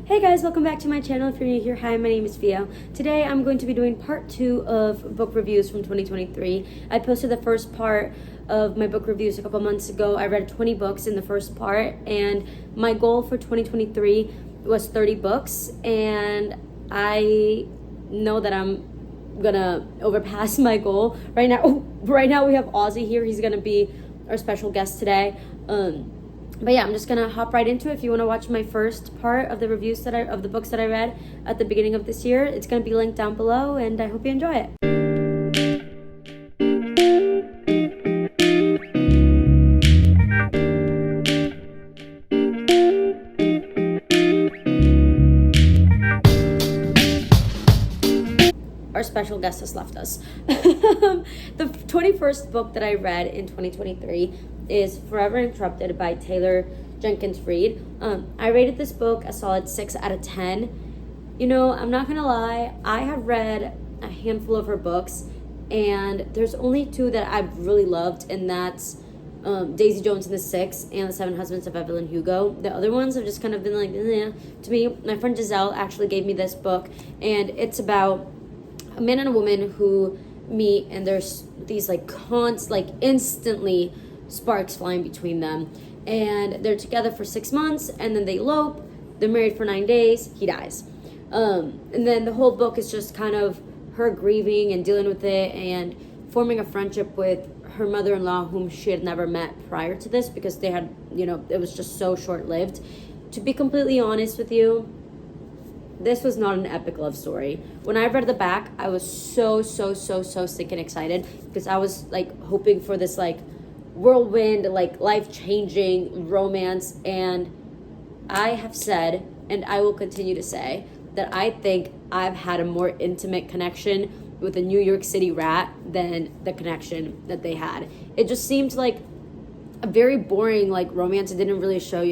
Hey guys, welcome back to my channel. If you're new here, hi, my name is Fio. Today I'm going to be doing part 2 of book reviews from 2023. I posted the first part of my book reviews a couple months ago. I read 20 books in the first part, and my goal for 2023 was 30 books, and I know that I'm gonna overpass my goal. Right now we have Ozzy here. He's gonna be our special guest today. But yeah, I'm just gonna hop right into it. If you want to watch my first part of the reviews of the books that I read at the beginning of this year, it's gonna be linked down below, and I hope you enjoy it. Our special guest has left us. The 21st book that I read in 2023 is Forever Interrupted by Taylor Jenkins Reid. I rated this book a solid 6 out of 10. You know, I'm not gonna lie, I have read a handful of her books, and there's only 2 that I've really loved, and that's Daisy Jones and the Six and The Seven Husbands of Evelyn Hugo. The other ones have just kind of been like, eh. To me, my friend Giselle actually gave me this book, and it's about a man and a woman who meet, and there's these instantly sparks flying between them, and they're together for 6 months, and then they elope. They're married for 9 days. He dies, and then the whole book is just kind of her grieving and dealing with it, and forming a friendship with her mother-in-law, whom she had never met prior to this, because they had, it was just so short-lived. To be completely honest with you, this was not an epic love story. When I read the back, I was so stinking excited, because I was hoping for this whirlwind, life-changing romance. And I have said, and I will continue to say, that I think I've had a more intimate connection with a New York City rat than the connection that they had. It just seemed like a very boring romance. It didn't really show,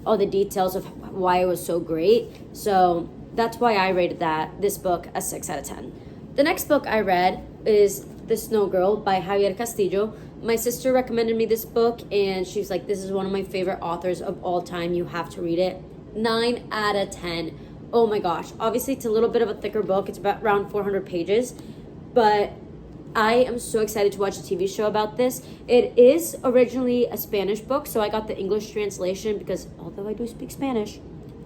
all the details of why it was so great. So that's why I rated this book a 6 out of 10. The next book I read is The Snow Girl by Javier Castillo. My sister recommended me this book, and she was like, this is one of my favorite authors of all time. You have to read it. 9 out of 10. Oh my gosh. Obviously, it's a little bit of a thicker book. It's about around 400 pages. But I am so excited to watch a TV show about this. It is originally a Spanish book, so I got the English translation, because although I do speak Spanish,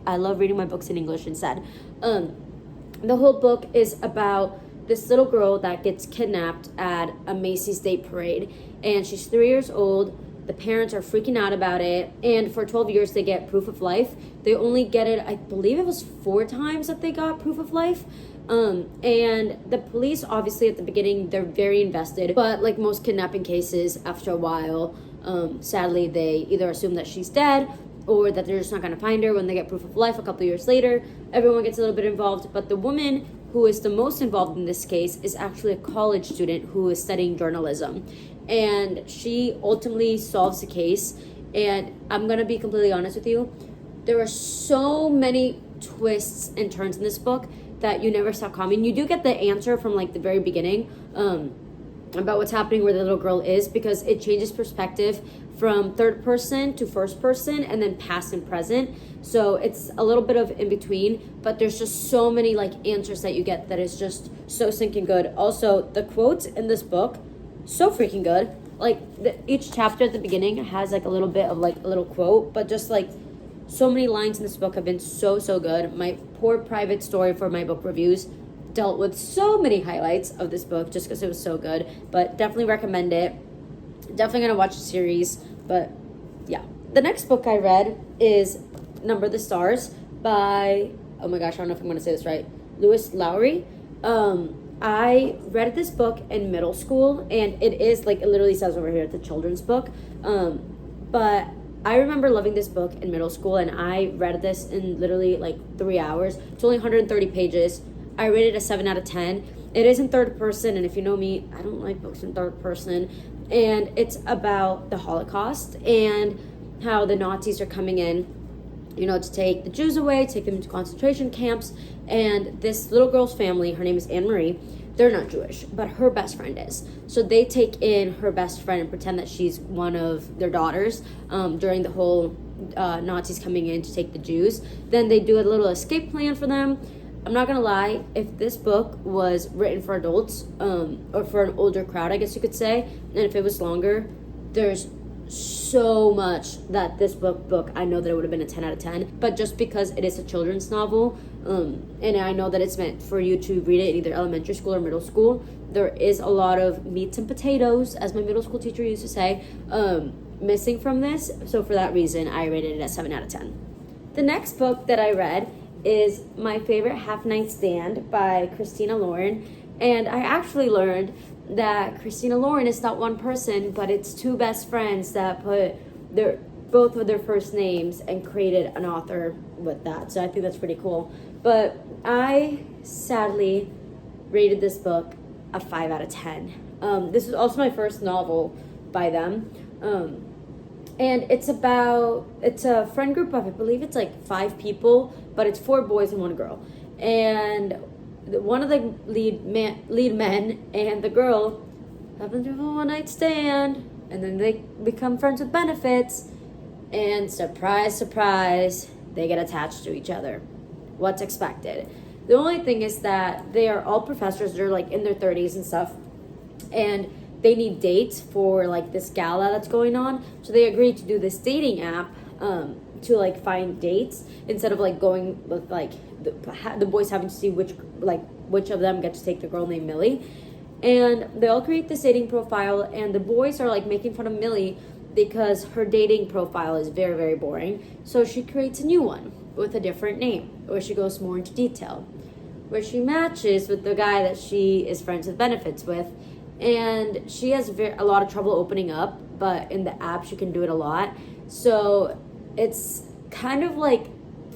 I love reading my books in English instead. The whole book is about this little girl that gets kidnapped at a Macy's Day Parade, and she's 3 years old. The parents are freaking out about it, and for 12 years they get proof of life. They only get it, I believe it was 4 times that they got proof of life. And the police, obviously at the beginning, they're very invested, but like most kidnapping cases, after a while, sadly they either assume that she's dead, or that they're just not going to find her when they get proof of life a couple years later. Everyone gets a little bit involved, but the woman who is the most involved in this case is actually a college student who is studying journalism. And she ultimately solves the case. And I'm going to be completely honest with you, there are so many twists and turns in this book that you never saw coming. You do get the answer from the very beginning, about what's happening where the little girl is, because it changes perspective from third person to first person, and then past and present. So it's a little bit of in between, but there's just so many answers that you get that is just so stinking good. Also, the quotes in this book, so freaking good. Each chapter at the beginning has a little bit of a little quote, but just so many lines in this book have been so good. My poor private story for my book reviews dealt with so many highlights of this book just because it was so good. But definitely recommend it. Definitely gonna watch the series. But yeah, the next book I read is Number the Stars by, oh my gosh, I don't know if I'm gonna say this right, Lois Lowry. I read this book in middle school, and it is it literally says over here, it's a children's book. But I remember loving this book in middle school, and I read this in literally 3 hours. It's only 130 pages. I rated it a 7 out of 10. It is in third person, and if you know me, I don't like books in third person. And it's about the Holocaust and how the Nazis are coming in, to take the Jews away, take them to concentration camps. And this little girl's family, her name is Anne Marie, they're not Jewish, but her best friend is. So they take in her best friend and pretend that she's one of their daughters during the whole, Nazis coming in to take the Jews. Then they do a little escape plan for them. I'm not gonna lie, if this book was written for adults, or for an older crowd, I guess you could say, and if it was longer, there's so much that this book I know that it would have been a 10 out of 10, but just because it is a children's novel, and I know that it's meant for you to read it in either elementary school or middle school, there is a lot of meats and potatoes, as my middle school teacher used to say, missing from this. So for that reason, I rated it a 7 out of 10. The next book that I read is My Favorite Half Night Stand by Christina Lauren, and I actually learned that Christina Lauren is not one person, but it's two best friends that put both of their first names and created an author with that. So I think that's pretty cool. But I sadly rated this book a 5 out of 10. This is also my first novel by them. And it's a friend group of, I believe it's like 5 people, but it's 4 boys and 1 girl. And one of the lead men and the girl happen to have a one-night stand, and then they become friends with benefits, and surprise, surprise, they get attached to each other. What's expected? The only thing is that they are all professors. They're like in their 30s and stuff, and they need dates for like this gala that's going on. So they agreed to do this dating app to like find dates instead of like going with like the boys having to see which of them get to take the girl named Millie. And they all create this dating profile, and the boys are like making fun of Millie because her dating profile is very, very boring. So she creates a new one with a different name, where she goes more into detail, where she matches with the guy that she is friends with benefits with. And she has a lot of trouble opening up, but in the app she can do it a lot. So it's kind of like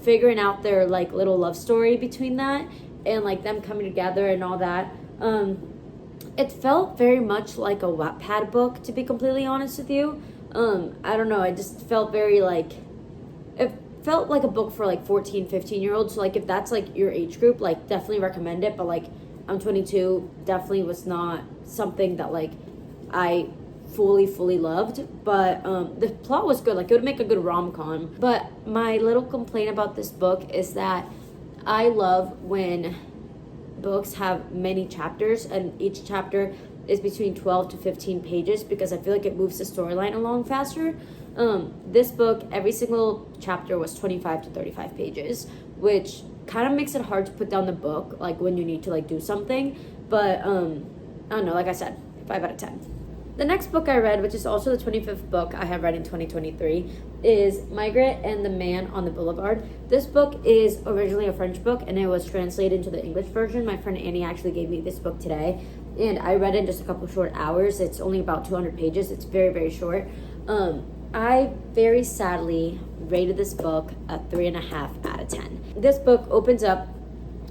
figuring out their like little love story between that and like them coming together and all that. It felt very much like a Wattpad book, to be completely honest with you. I don't know, I just felt very like, it felt like a book for like 14, 15-year-olds. So like if that's like your age group, like definitely recommend it. But like I'm 22, definitely was not something that like I fully loved. But the plot was good, like it would make a good rom-com. But my little complaint about this book is that I love when books have many chapters and each chapter is between 12 to 15 pages, because I feel like it moves the storyline along faster. This book, every single chapter was 25 to 35 pages, which kind of makes it hard to put down the book like when you need to like do something. But I don't know, like I said, 5 out of 10. The next book I read, which is also the 25th book I have read in 2023, is Maigret and the Man on the Boulevard. This book is originally a French book, and it was translated into the English version. My friend Annie actually gave me this book today, and I read it in just a couple short hours. It's only about 200 pages. It's very, very short. I very sadly rated this book a 3.5 out of 10. This book opens up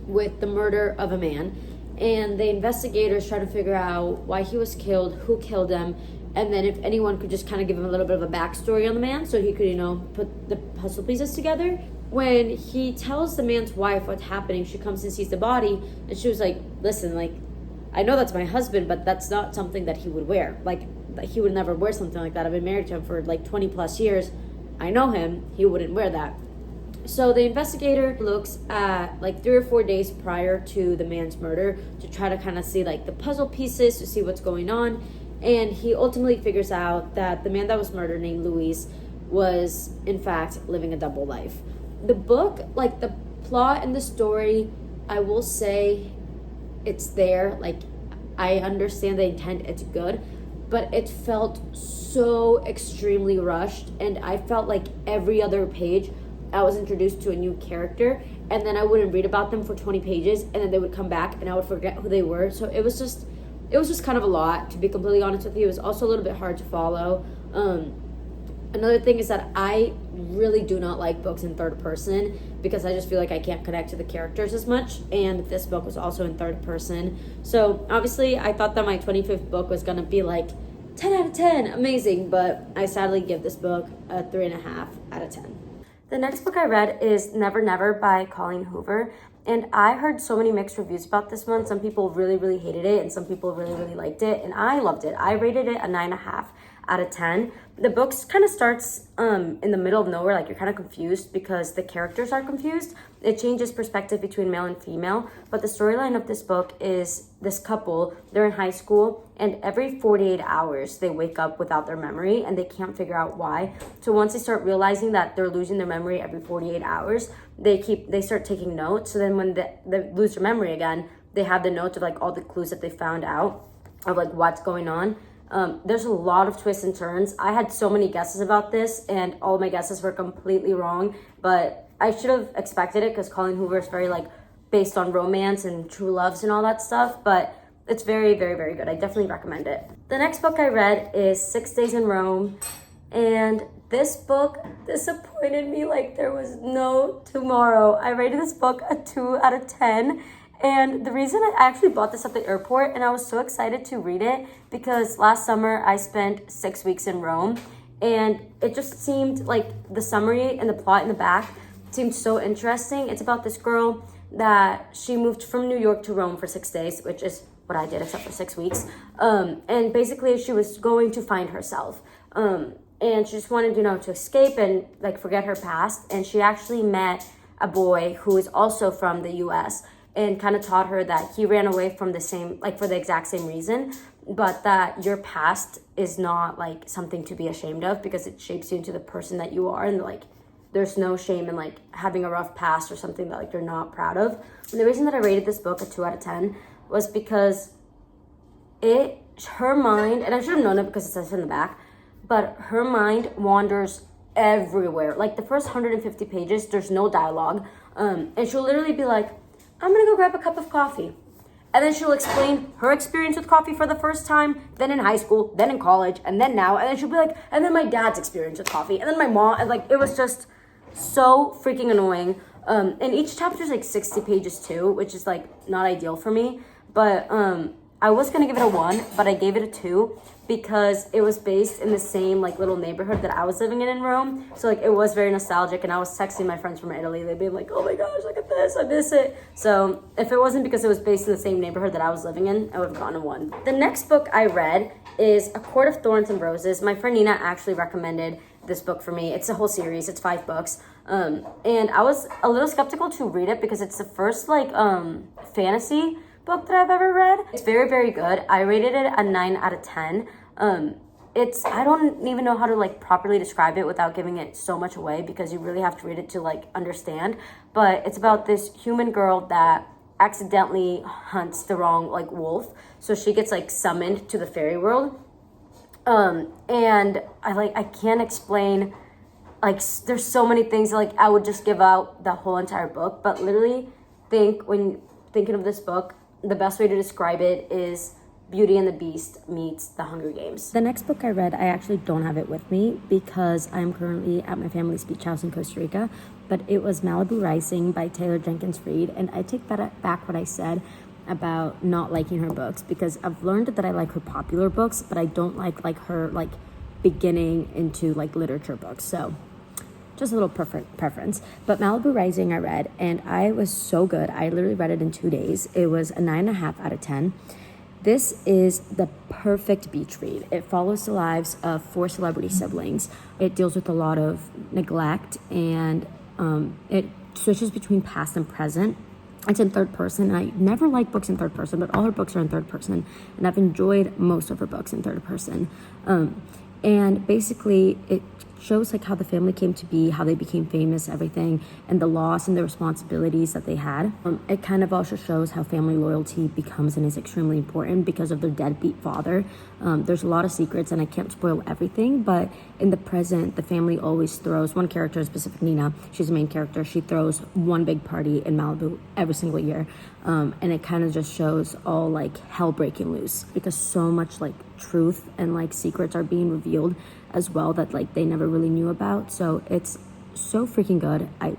with the murder of a man, and the investigators try to figure out why he was killed, who killed him, and then if anyone could just kind of give him a little bit of a backstory on the man so he could, put the puzzle pieces together. When he tells the man's wife what's happening, she comes and sees the body, and she was like, listen, like, I know that's my husband, but that's not something that he would wear. Like, he would never wear something like that. I've been married to him for like 20 plus years. I know him. He wouldn't wear that. So the investigator looks at like 3 or 4 days prior to the man's murder to try to kind of see like the puzzle pieces to see what's going on. And he ultimately figures out that the man that was murdered, named Louis, was in fact living a double life. The book, like the plot and the story, I will say it's there. Like I understand the intent, it's good, but it felt so extremely rushed. And I felt like every other page I was introduced to a new character, and then I wouldn't read about them for 20 pages, and then they would come back and I would forget who they were. So it was just kind of a lot, to be completely honest with you. It was also a little bit hard to follow. Another thing is that I really do not like books in third person, because I just feel like I can't connect to the characters as much, and this book was also in third person. So obviously I thought that my 25th book was gonna be like 10 out of 10, amazing, but I sadly give this book a 3.5 out of 10. The next book I read is Never Never by Colleen Hoover, and I heard so many mixed reviews about this one. Some people really hated it, and some people really liked it, and I loved it. I rated it a 9.5 out of 10. The book kind of starts in the middle of nowhere, like you're kind of confused because the characters are confused. It changes perspective between male and female, but the storyline of this book is this couple, they're in high school, and every 48 hours they wake up without their memory and they can't figure out why. So once they start realizing that they're losing their memory every 48 hours, they start taking notes. So then when they lose their memory again, they have the notes of like all the clues that they found out of like what's going on. There's a lot of twists and turns. I had so many guesses about this and all of my guesses were completely wrong, but I should have expected it because Colleen Hoover is very like based on romance and true loves and all that stuff, but it's very, very, very good. I definitely recommend it. The next book I read is 6 Days in Rome, and this book disappointed me like there was no tomorrow. I rated this book a 2 out of 10. And the reason I actually bought this at the airport and I was so excited to read it because last summer I spent 6 weeks in Rome, and it just seemed like the summary and the plot in the back seemed so interesting. It's about this girl that she moved from New York to Rome for 6 days, which is what I did except for 6 weeks. And basically she was going to find herself. And she just wanted, to escape and like forget her past. And she actually met a boy who is also from the US and kind of taught her that he ran away from for the exact same reason, but that your past is not like something to be ashamed of because it shapes you into the person that you are, and like there's no shame in like having a rough past or something that like you're not proud of. And the reason that I rated this book a 2 out of 10 was because her mind, and I should have known it because it says it in the back, but her mind wanders everywhere. Like the first 150 pages, there's no dialogue, and she'll literally be like, I'm gonna go grab a cup of coffee. And then she'll explain her experience with coffee for the first time, then in high school, then in college, and then now. And then she'll be like, and then my dad's experience with coffee, and then my mom, and like, it was just so freaking annoying. And each chapter is like 60 pages too, which is like not ideal for me. But I was gonna give it a 1, but I gave it a 2 because it was based in the same like little neighborhood that I was living in Rome. So like it was very nostalgic, and I was texting my friends from Italy. They'd be like, oh my gosh, look at this, I miss it. So if it wasn't because it was based in the same neighborhood that I was living in, I would have gotten a 1. The next book I read is A Court of Thorns and Roses. My friend Nina actually recommended this book for me. It's a whole series, it's 5 books. And I was a little skeptical to read it because it's the first like fantasy book that I've ever read. It's very, very good. I rated it a 9 out of 10. I don't even know how to like properly describe it without giving it so much away because you really have to read it to like understand. But it's about this human girl that accidentally hunts the wrong like wolf. So she gets like summoned to the fairy world. And I can't explain, like there's so many things that, like I would just give out the whole entire book, but literally when thinking of this book, the best way to describe it is Beauty and the Beast meets The Hunger Games. The next book I read, I actually don't have it with me because I'm currently at my family's beach house in Costa Rica, but it was Malibu Rising by Taylor Jenkins Reid, and I take that back what I said about not liking her books because I've learned that I like her popular books, but I don't like her like beginning into like literature books. So just a little preference. But Malibu Rising I read, and I was so good. I literally read it in 2 days. It was a 9.5 out of 10. This is the perfect beach read. It follows the lives of 4 celebrity siblings. It deals with a lot of neglect, and it switches between past and present. It's in third person. I never like books in third person, but all her books are in third person, and I've enjoyed most of her books in third person. And basically, it shows like how the family came to be, how they became famous, everything, and the loss and the responsibilities that they had. It kind of also shows how family loyalty becomes and is extremely important because of their deadbeat father. There's a lot of secrets, and I can't spoil everything, but in the present, the family always throws, one character in specific, Nina, she's the main character, she throws one big party in Malibu every single year. And it kind of just shows all like hell breaking loose because so much like truth and like secrets are being revealed as well that like they never really knew about. So it's so freaking good. I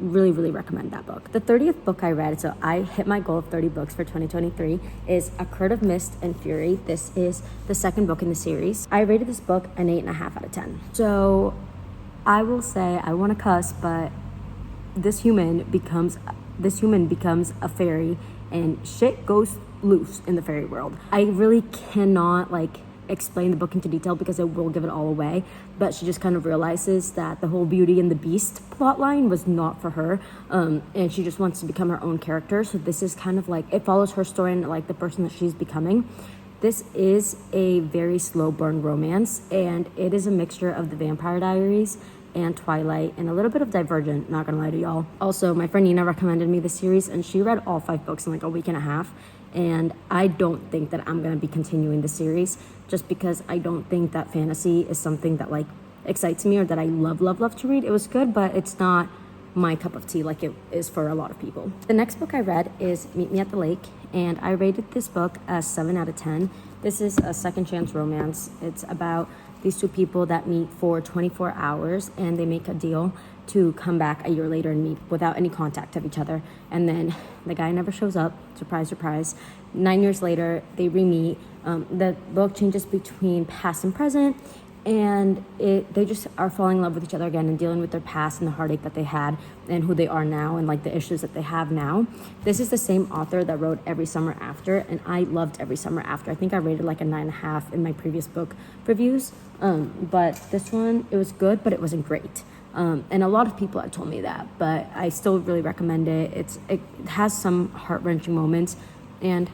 really, really recommend that book. The 30th book I read, so I hit my goal of 30 books for 2023, is A Court of Mist and Fury. This is the second book in the series. I rated this book an 8.5 out of 10. So I will say, I want to cuss, but this human becomes a fairy and shit goes loose in the fairy world. I really cannot like explain the book into detail because it will give it all away, but she just kind of realizes that the whole Beauty and the Beast plotline was not for her, and she just wants to become her own character. So this is kind of like, it follows her story and like the person that she's becoming. This is a very slow burn romance, and it is a mixture of the Vampire Diaries and Twilight and a little bit of Divergent, not gonna lie to y'all. Also, my friend Nina recommended me the series, and she read all 5 books in like a week and a half, and I don't think that I'm gonna be continuing the series just because I don't think that fantasy is something that like excites me or that I love to read. It was good, but it's not my cup of tea like it is for a lot of people. The next book I read is Meet Me at the Lake, and I rated this book a 7 out of 10. This is a second chance romance. It's about these 2 people that meet for 24 hours and they make a deal to come back a year later and meet without any contact of each other. And then the guy never shows up. Surprise, surprise. 9 years later, they re-meet. The book changes between past and present, and they just are falling in love with each other again and dealing with their past and the heartache that they had and who they are now and like the issues that they have now. This is the same author that wrote Every Summer After, and I loved Every Summer After. I think I rated like a 9.5 in my previous book reviews, but this one, it was good, but it wasn't great. And a lot of people have told me that, but I still really recommend it. It has some heart-wrenching moments, and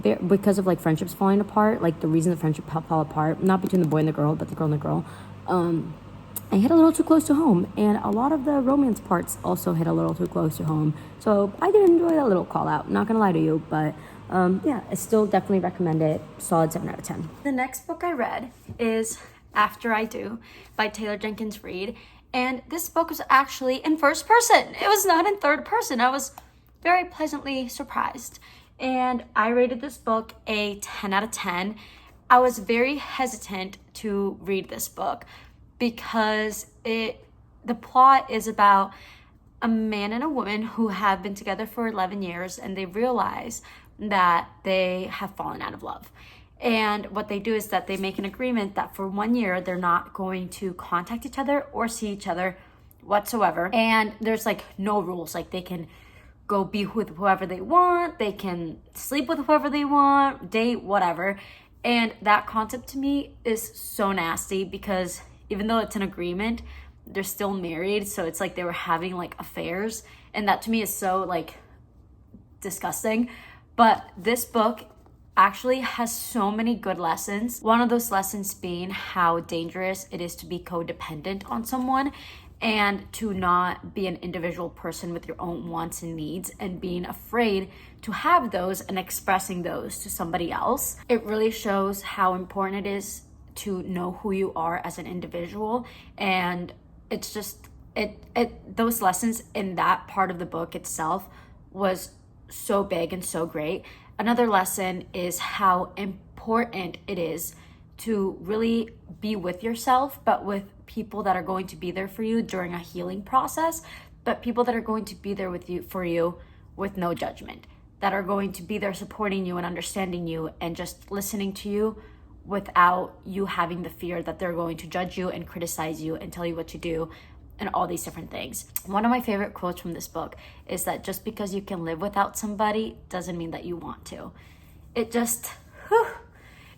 because of like friendships falling apart, like the reason the friendship fall apart, not between the boy and the girl, but the girl and the girl, I hit a little too close to home, and a lot of the romance parts also hit a little too close to home. So I did enjoy that little call out, not gonna lie to you, but yeah, I still definitely recommend it. Solid 7 out of 10. The next book I read is After I Do by Taylor Jenkins Reid, and this book was actually in first person. It was not in third person. I was very pleasantly surprised, and I rated this book a 10 out of 10. I was very hesitant to read this book because the plot is about a man and a woman who have been together for 11 years, and they realize that they have fallen out of love. And what they do is that they make an agreement that for 1 year, they're not going to contact each other or see each other whatsoever. And there's like no rules. Like they can go be with whoever they want. They can sleep with whoever they want, date, whatever. And that concept to me is so nasty because even though it's an agreement, they're still married. So it's like they were having like affairs. And that to me is so like disgusting. But this book actually has so many good lessons. One of those lessons being how dangerous it is to be codependent on someone and to not be an individual person with your own wants and needs and being afraid to have those and expressing those to somebody else. It really shows how important it is to know who you are as an individual, and it's just those lessons in that part of the book itself was so big and so great. Another lesson is how important it is to really be with yourself, but with people that are going to be there for you during a healing process, but people that are going to be there with you for you with no judgment, that are going to be there supporting you and understanding you and just listening to you without you having the fear that they're going to judge you and criticize you and tell you what to do and all these different things. One of my favorite quotes from this book is that just because you can live without somebody doesn't mean that you want to. It just,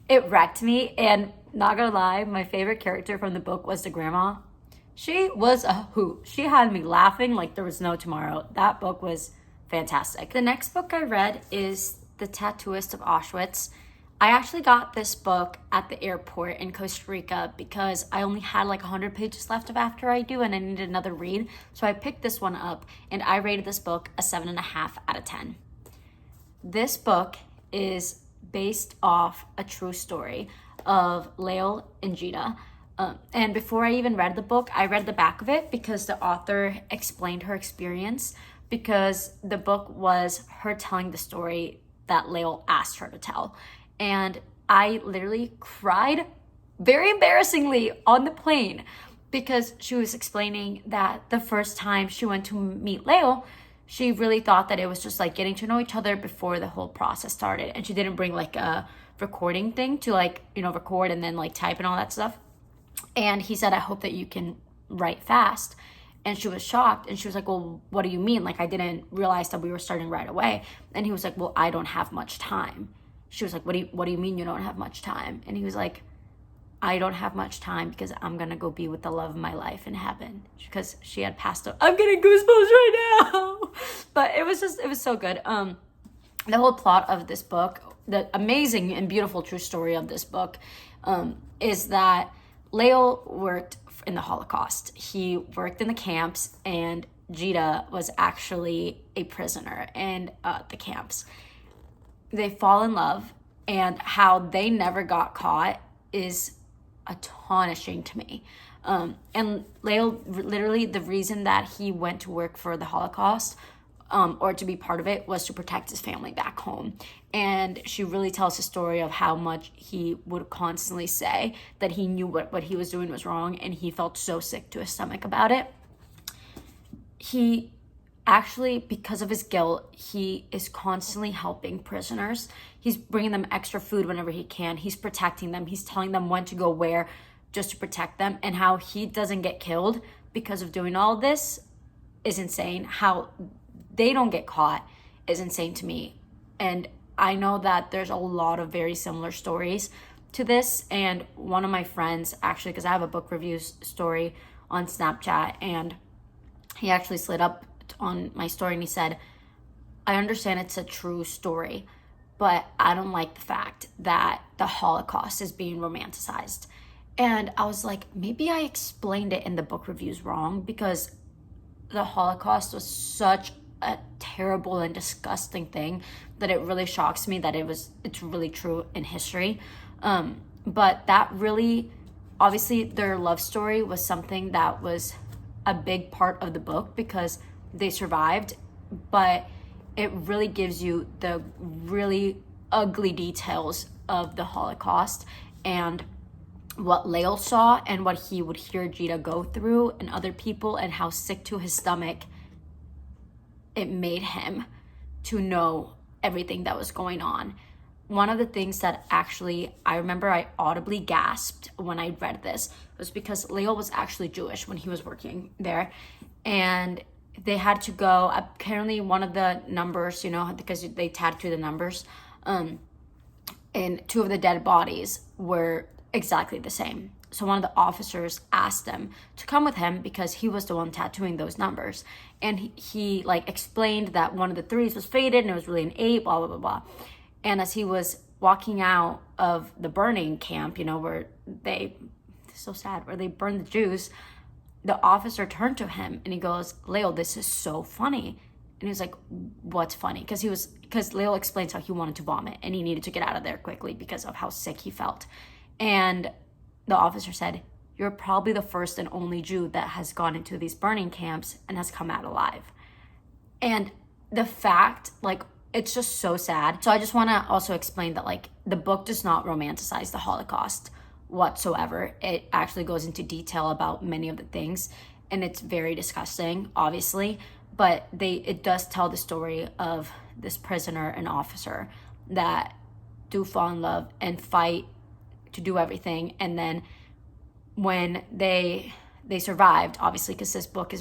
it wrecked me. And not gonna lie, my favorite character from the book was the grandma. She was a hoot. She had me laughing like there was no tomorrow. That book was fantastic. The next book I read is The Tattooist of Auschwitz. I actually got this book at the airport in Costa Rica because I only had like 100 pages left of After I Do and I needed another read. So I picked this one up and I rated this book a 7.5 out of 10. This book is based off a true story of Lael Injita. And before I even read the book, I read the back of it because the author explained her experience, because the book was her telling the story that Lael asked her to tell. And I literally cried very embarrassingly on the plane because she was explaining that the first time she went to meet Lael, she really thought that it was just like getting to know each other before the whole process started. And she didn't bring like a recording thing to like, record and then like type and all that stuff. And he said, I hope that you can write fast. And she was shocked and she was like, well, what do you mean? Like, I didn't realize that we were starting right away. And he was like, well, I don't have much time. she was like, what do you mean you don't have much time? And he was like, I don't have much time because I'm gonna go be with the love of my life in heaven, because she had passed away. I'm getting goosebumps right now. But it was so good. The whole plot of this book, the amazing and beautiful true story of this book, is that Lael worked in the Holocaust. He worked in the camps, and Jita was actually a prisoner in the camps. They fall in love, and how they never got caught is astonishing to me. And Lael, literally the reason that he went to work for the Holocaust, or to be part of it, was to protect his family back home. And she really tells the story of how much he would constantly say that he knew what he was doing was wrong, and he felt so sick to his stomach about it. He actually, because of his guilt, he is constantly helping prisoners. He's bringing them extra food whenever he can. He's protecting them. He's telling them when to go where, just to protect them. And how he doesn't get killed because of doing all this is insane. How they don't get caught is insane to me. And I know that there's a lot of very similar stories to this. And one of my friends, actually, because I have a book review story on Snapchat, and he actually slid up on my story and he said, I understand it's a true story, but I don't like the fact that the Holocaust is being romanticized. And I was like, maybe I explained it in the book reviews wrong, because the Holocaust was such a terrible and disgusting thing that it really shocks me that it's really true in history. But that really, obviously their love story was something that was a big part of the book because they survived, but it really gives you the really ugly details of the Holocaust and what Lael saw and what he would hear Jita go through and other people, and how sick to his stomach it made him to know everything that was going on. One of the things that actually I remember I audibly gasped when I read this was because Lael was actually Jewish when he was working there, and they had to go, apparently one of the numbers, because they tattoo the numbers, and two of the dead bodies were exactly the same. So one of the officers asked them to come with him because he was the one tattooing those numbers. And he explained that one of the threes was faded and it was really an 8, blah, blah, blah, blah. And as he was walking out of the burning camp, where it's so sad, where they burned the Jews, the officer turned to him and he goes, Lael, this is so funny. And he was like, what's funny? Because Lael explains how he wanted to vomit and he needed to get out of there quickly because of how sick he felt. And the officer said, you're probably the first and only Jew that has gone into these burning camps and has come out alive. And the fact, it's just so sad. So I just want to also explain that, the book does not romanticize the Holocaust whatsoever. It actually goes into detail about many of the things, and it's very disgusting, obviously, but it does tell the story of this prisoner and officer that do fall in love and fight to do everything. And then when they survived, obviously, because this book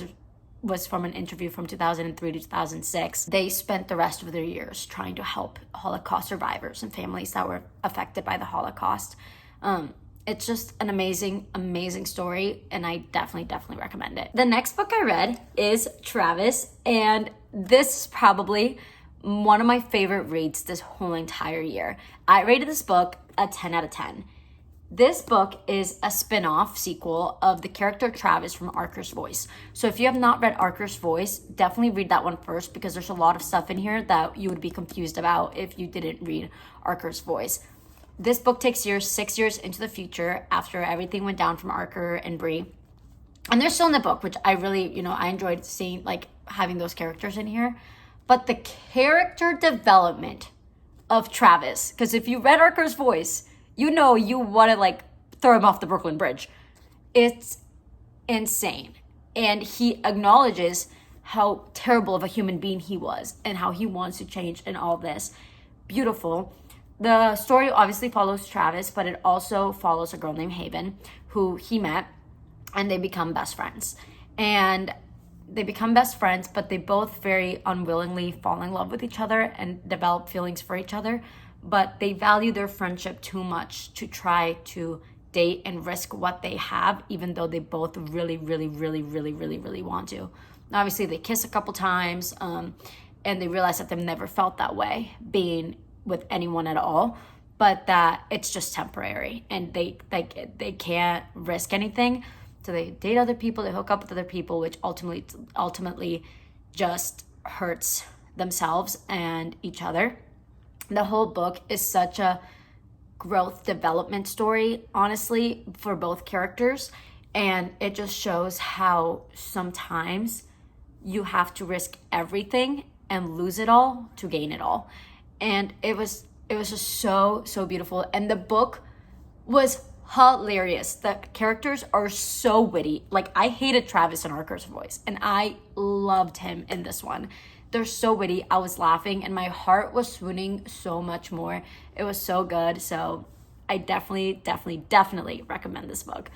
was from an interview from 2003 to 2006, they spent the rest of their years trying to help Holocaust survivors and families that were affected by the Holocaust. It's just an amazing, amazing story, and I definitely recommend it. The next book I read is Travis, and this is probably one of my favorite reads this whole entire year. I rated this book a 10 out of 10. This book is a spin-off sequel of the character Travis from Archer's Voice. So if you have not read Archer's Voice, definitely read that one first, because there's a lot of stuff in here that you would be confused about if you didn't read Archer's Voice. This book takes 6 years into the future after everything went down from Archer and Bree. And they're still in the book, which I really, I enjoyed seeing, having those characters in here. But the character development of Travis, because if you read Archer's Voice, you want to throw him off the Brooklyn Bridge. It's insane. And he acknowledges how terrible of a human being he was and how he wants to change and all this. Beautiful. The story obviously follows Travis, but it also follows a girl named Haven who he met, and they become best friends. And they become best friends, but they both very unwillingly fall in love with each other and develop feelings for each other. but they value their friendship too much to try to date and risk what they have, even though they both really, really, really, really, really, really want to. Obviously, they kiss a couple times, and they realize that they've never felt that way being with anyone at all, but that it's just temporary, and they can't risk anything. So they date other people, they hook up with other people, which ultimately just hurts themselves and each other. The whole book is such a growth development story, honestly, for both characters. And it just shows how sometimes you have to risk everything and lose it all to gain it all. And it was just so beautiful. And the book was hilarious. The characters are so witty. Like, I hated Travis and Archer's voice, and I loved him in this one. They're so witty. I was laughing and my heart was swooning so much more. It was so good. So I definitely recommend this book.